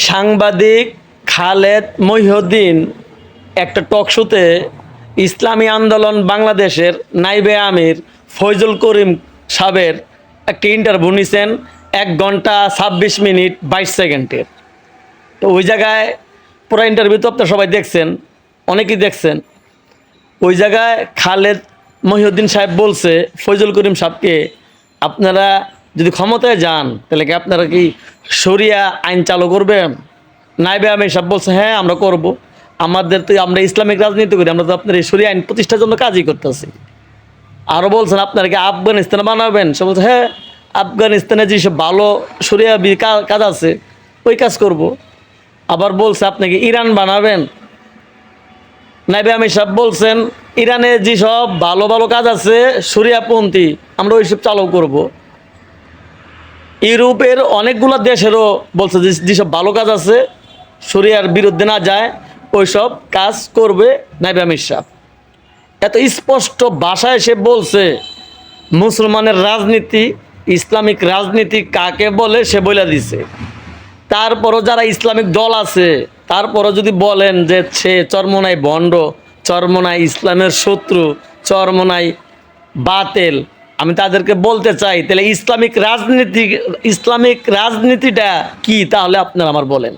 সাংবাদিক খালেদ মহিউদ্দিন একটা টক শোতে ইসলামী আন্দোলন বাংলাদেশের নাইবে আমির ফয়জুল করিম সাহেবের একটি ইন্টারভিউ নিছেন 1 ঘন্টা 26 মিনিট 22 সেকেন্ডের। তো ওই জায়গায় পুরো ইন্টারভিউ তো আপনারা সবাই দেখছেন, অনেকেই দেখছেন। ওই জায়গায় খালেদ মহিউদ্দিন সাহেব বলছে ফয়জুল করিম সাহেবকে, আপনারা যদি ক্ষমতায় যান তাহলে কি আপনারা কি শরিয়া আইন চালু করবেন? নাইবে আমির সাহেব বলছে হ্যাঁ আমরা করব, আমাদের তো আমরা ইসলামিক রাজনীতি করি, আমরা তো আপনার এই শরিয়া আইন প্রতিষ্ঠার জন্য কাজই করতেছি। আরও বলছেন আপনারা কি আফগানিস্তানে বানাবেন? সে বলছে হ্যাঁ আফগানিস্তানে যেসব ভালো শরিয়া কাজ আছে ওই কাজ করব। আবার বলছে আপনি কি ইরান বানাবেন? নাইবে আমির সাহেব বলছেন ইরানে যেসব ভালো ভালো কাজ আছে শরিয়াপন্থী আমরা ওইসব চালু করব। ইউরোপের অনেকগুলো দেশেরও বলছে যে যেসব ভালো কাজ আছে শরিয়ার বিরুদ্ধে না যায় ওইসব কাজ করবে নাইবে আমির সাহেব। এত স্পষ্ট ভাষায় সে বলছে মুসলমানের রাজনীতি, ইসলামিক রাজনীতি কাকে বলে সে বলে দিছে। তারপরও যারা ইসলামিক দল আছে তারপরও যদি বলেন যে সে চরমোনাই ভণ্ড, চরমোনাই ইসলামের শত্রু, চরমোনাই বাতেল, আমি তাদেরকে বলতে চাই তাহলে ইসলামিক রাজনীতিটা কি তাহলে আপনারা আমার বলেন।